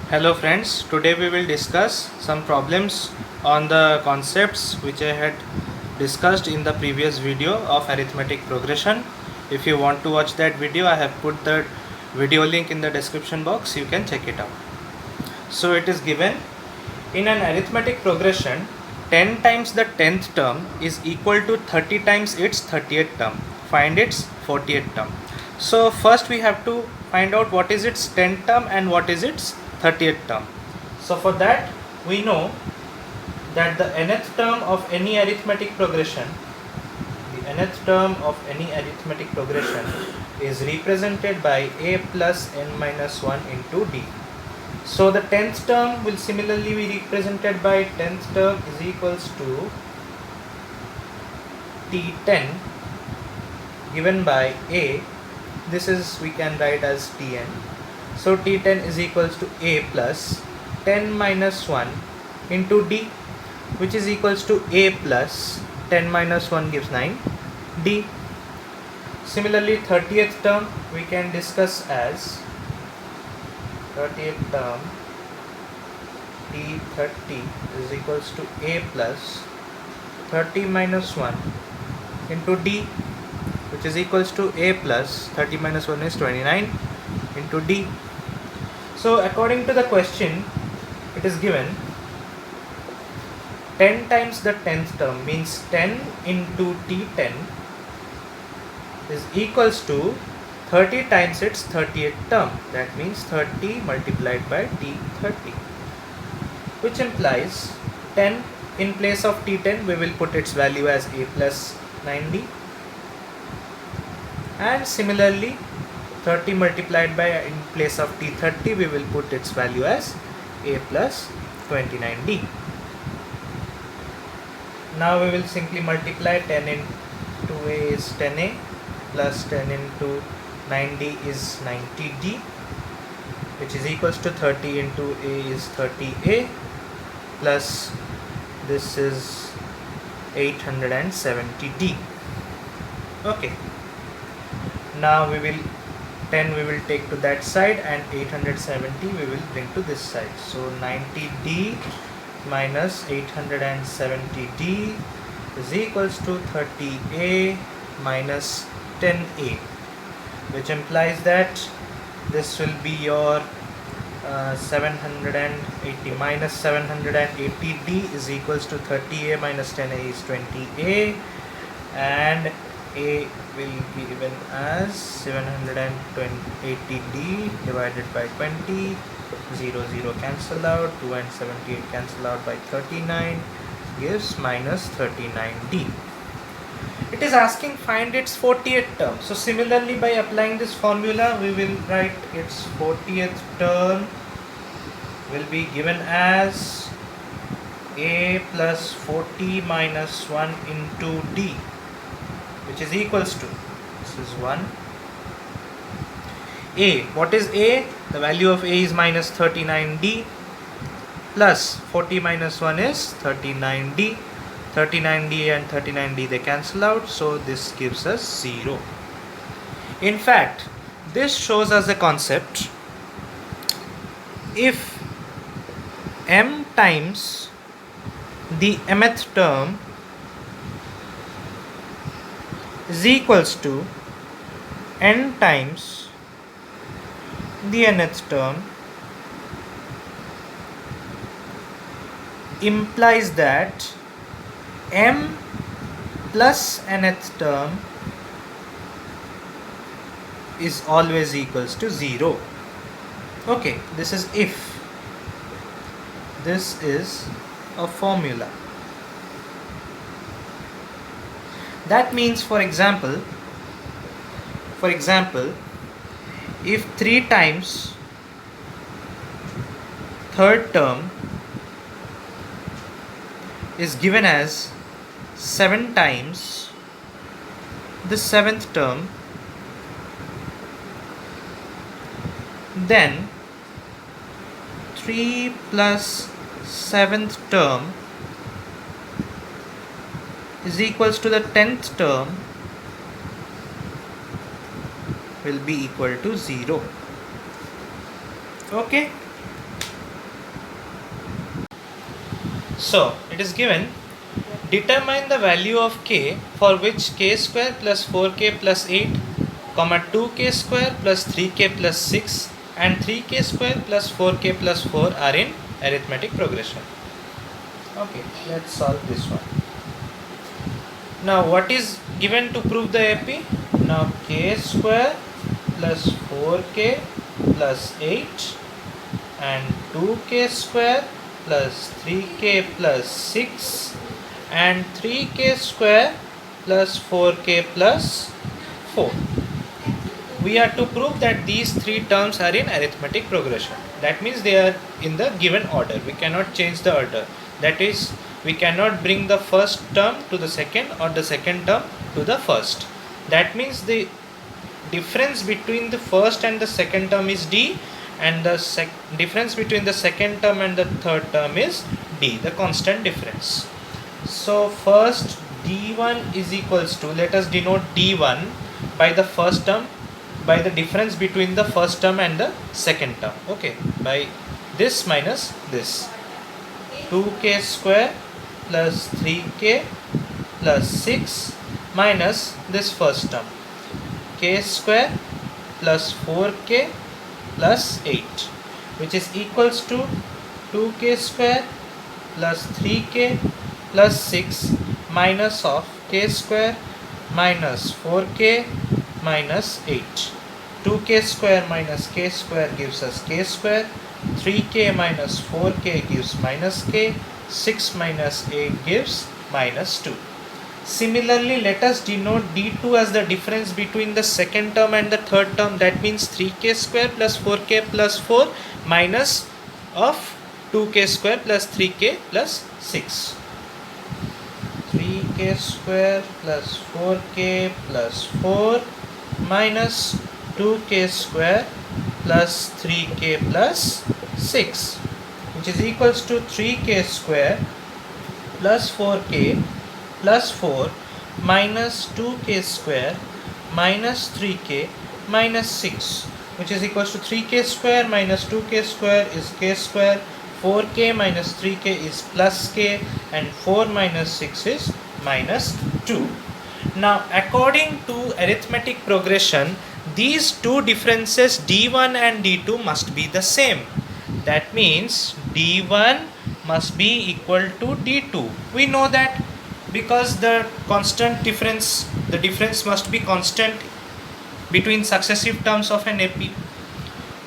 Hello friends, today we will discuss some problems on the concepts which I had discussed in the previous video of arithmetic progression. If you want to watch that video, I have put the video link in the description box, you can check it out. So it is given in an arithmetic progression 10 times the 10th term is equal to 30 times its 30th term. Find its 40th term. So first we have to find out what is its 10th term and what is its 30th term. So for that we know that the nth term of any arithmetic progression, is represented by a plus n minus 1 into d. So the 10th term will similarly be represented by 10th term is equals to t10 given by a. This is we can write as tn. So t10 is equals to a plus 10 minus 1 into d, which is equals to a plus 10 minus 1 gives 9 d. Similarly 30th term we can discuss as 30th term t30 is equals to a plus 30 minus 1 into d, which is equals to a plus 30 minus 1 is 29 into d. So according to the question, it is given 10 times the 10th term means 10 into t10 is equals to 30 times its 30th term, that means 30 multiplied by t30, which implies 10 in place of t10 we will put its value as a plus 9d, and similarly 30 multiplied by in place of t30 we will put its value as a plus 29d. Now we will simply multiply 10 into a is 10a plus 10 into 9d is 90d, which is equals to 30 into a is 30a plus this is 870d. Okay, now we will 10 we will take to that side and 870 we will bring to this side. So 90d minus 870d is equals to 30a minus 10a, which implies that this will be your 780 minus 780d is equals to 30a minus 10a is 20a, and a will be given as 780d divided by 20, 0 cancel out, 2 and 78 cancel out by 39 gives minus 39d. It is asking find its 40th term. So similarly by applying this formula we will write its 40th term will be given as a plus 40 minus 1 into d, which is equals to, this is 1, a. What is a? The value of a is minus 39d plus 40 minus 1 is 39d. 39d and 39d they cancel out, so this gives us 0. In fact, this shows us the concept: if m times the mth term is equals to n times the nth term, implies that m plus nth term is always equals to 0. Okay, this is if. This is a formula. That means, for example, if 3 times third term is given as 7 times the 7th term, then 3 plus 7th term is equals to the 10th term will be equal to 0. Okay, So it is given, determine the value of k for which k square plus 4k plus 8, comma 2k square plus 3k plus 6 and 3k square plus 4k plus 4 are in arithmetic progression. Okay, let's solve this one. Now what is given to prove the AP? Now k square plus 4k plus 8 and 2k square plus 3k plus 6 and 3k square plus 4k plus 4. We are to prove that these three terms are in arithmetic progression. That means they are in the given order. We cannot change the order. That is, we cannot bring the first term to the second or the second term to the first. That means the difference between the first and the second term is d, and the difference between the second term and the third term is d, the constant difference. So first d1 is equals to, let us denote d1 by the first term, by the difference between the first term and the second term. Okay, by this minus this, 2k square plus 3k plus 6 minus this first term, k square plus 4k plus 8, which is equals to 2k square plus 3k plus 6 minus of k square minus 4k minus 8. 2k square minus k square gives us k square, 3k minus 4k gives minus k, 6 minus 8 gives minus 2. Similarly, let us denote d2 as the difference between the second term and the third term. That means 3k square plus 4k plus 4 minus of 2k square plus 3k plus 6. 3k square plus 4k plus 4 minus 2k square plus 3k plus 6, which is equals to 3k square plus 4k plus 4 minus 2k square minus 3k minus 6, which is equals to 3k square minus 2k square is k square, 4k minus 3k is plus k, and 4 minus 6 is minus 2. Now according to arithmetic progression, these two differences d1 and d2 must be the same. That means d1 must be equal to d2. We know that because the difference must be constant between successive terms of an AP,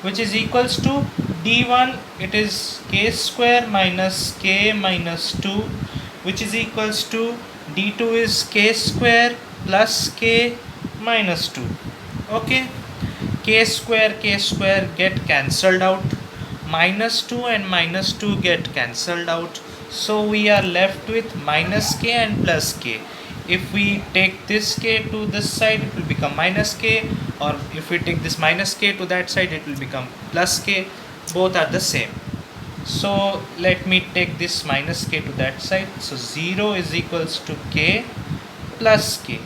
which is equals to d1, it is k square minus k minus 2, which is equals to d2 is k square plus k minus 2. Okay, k square get cancelled out, minus 2 and minus 2 get cancelled out, so we are left with minus k and plus k. If we take this k to this side, it will become minus k, or if we take this minus k to that side, it will become plus k. Both are the same. So let me take this minus k to that side. So 0 is equals to k plus k,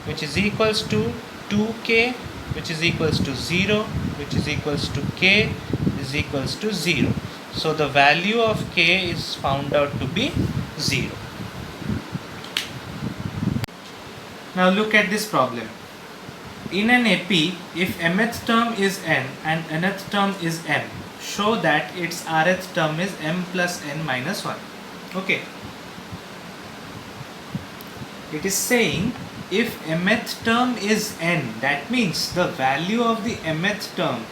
which is equals to 2k, which is equals to 0, which is equals to k is equals to 0. So the value of k is found out to be 0. Now look at this problem. In an AP, if mth term is n and nth term is m, show that its rth term is m plus n minus 1. Okay. It is saying if mth term is n, that means the value of the mth term,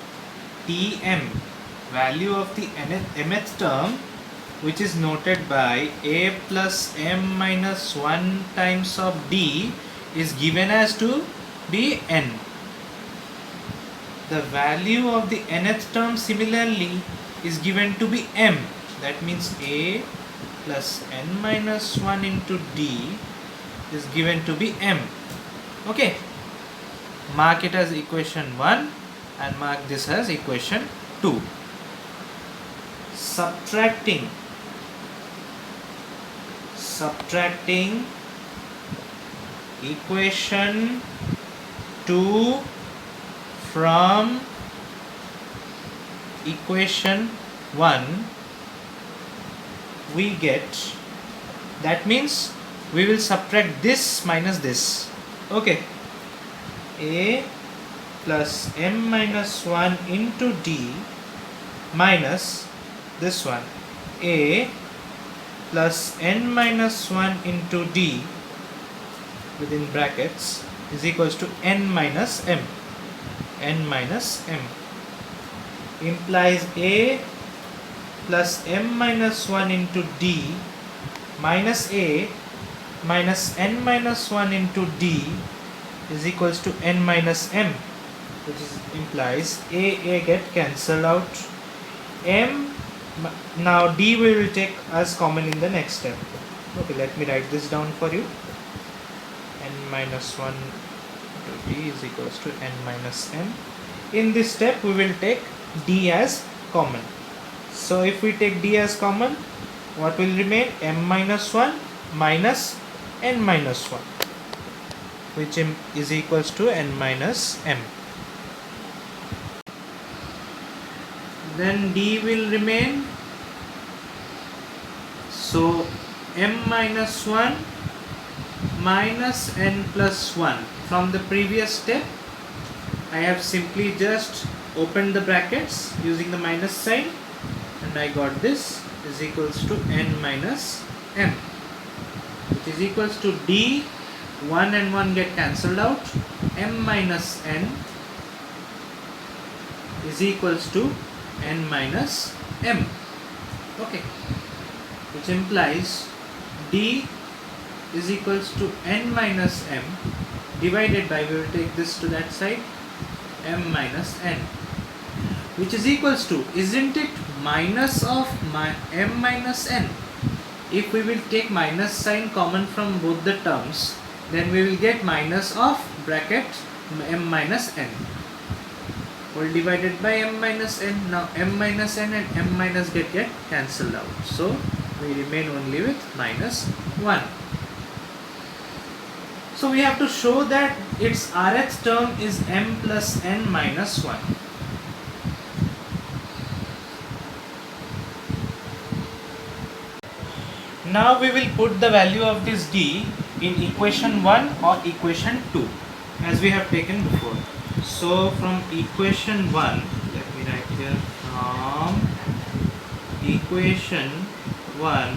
tm, value of the mth term, which is noted by a plus m minus 1 times of d, is given as to be n. The value of the nth term similarly is given to be m. That means a plus n minus 1 into d is given to be m. Okay. Mark it as equation 1 and mark this as equation 2. Subtracting equation 2 from equation 1, we get, that means we will subtract this minus this. Okay, a plus m minus 1 into d minus this one, a plus n minus 1 into d within brackets is equals to n minus m. N minus m implies a plus m minus 1 into d minus a minus n minus 1 into d is equals to n minus m, which implies a get cancelled out. M, now d we will take as common in the next step. Okay, let me write this down for you. N minus 1 into d is equals to n minus m. In this step we will take d as common. So if we take d as common, what will remain? M minus 1 minus n minus 1, which is equals to n minus m. Then d will remain, so m minus 1 minus n plus 1. From the previous step, I have simply just opened the brackets using the minus sign, and I got this is equals to n minus m, which is equals to d, 1 and 1 get cancelled out, m minus n is equals to n minus m. Okay, which implies d is equals to n minus m divided by, we will take this to that side, m minus n, which is equals to, isn't it minus of m minus n? If we will take minus sign common from both the terms, then we will get minus of bracket m minus n whole divided by m minus n. Now m minus n and m minus get cancelled out, so we remain only with minus 1. So we have to show that its rth term is m plus n minus 1. Now we will put the value of this d in equation 1 or equation 2 as we have taken before. So from equation 1, let me write here, from equation 1,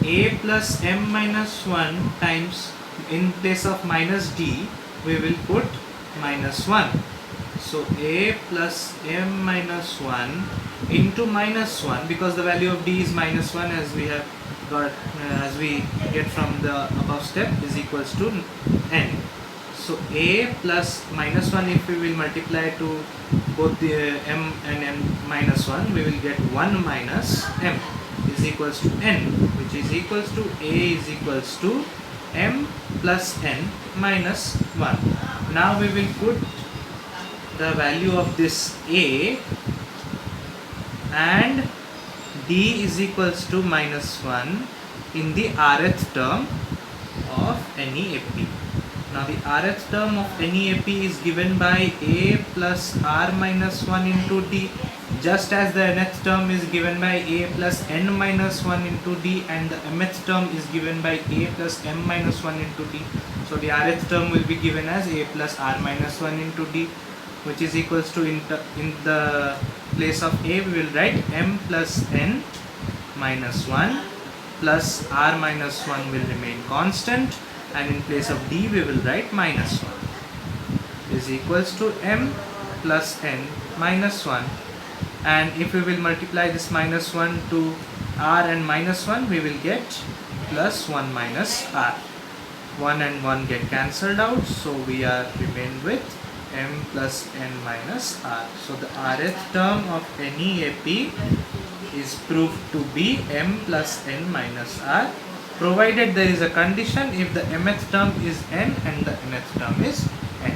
a plus m minus 1 times, in place of minus d we will put minus 1. So a plus m minus 1 into minus 1, because the value of d is minus 1 as we have got, as we get from the above step, is equals to n. So a plus minus 1, if we will multiply to both the m and n minus 1, we will get 1 minus m is equals to n, which is equals to a is equals to m plus n minus 1. Now we will put the value of this a, and d is equals to minus 1 in the rth term of any AP. Now the rth term of any AP is given by a plus r minus 1 into d, just as the nth term is given by a plus n minus 1 into d, and the mth term is given by a plus m minus 1 into d. So the rth term will be given as a plus r minus 1 into d, which is equals to, in the place of a we will write m plus n minus 1 plus r minus 1 will remain constant, and in place of d we will write minus 1 is equals to m plus n minus 1, and if we will multiply this minus 1 to r and minus 1, we will get plus 1 minus r. 1 and 1 get cancelled out, so we are remain with m plus n minus r. So the rth term of any AP is proved to be m plus n minus r, provided there is a condition if the mth term is n and the nth term is n.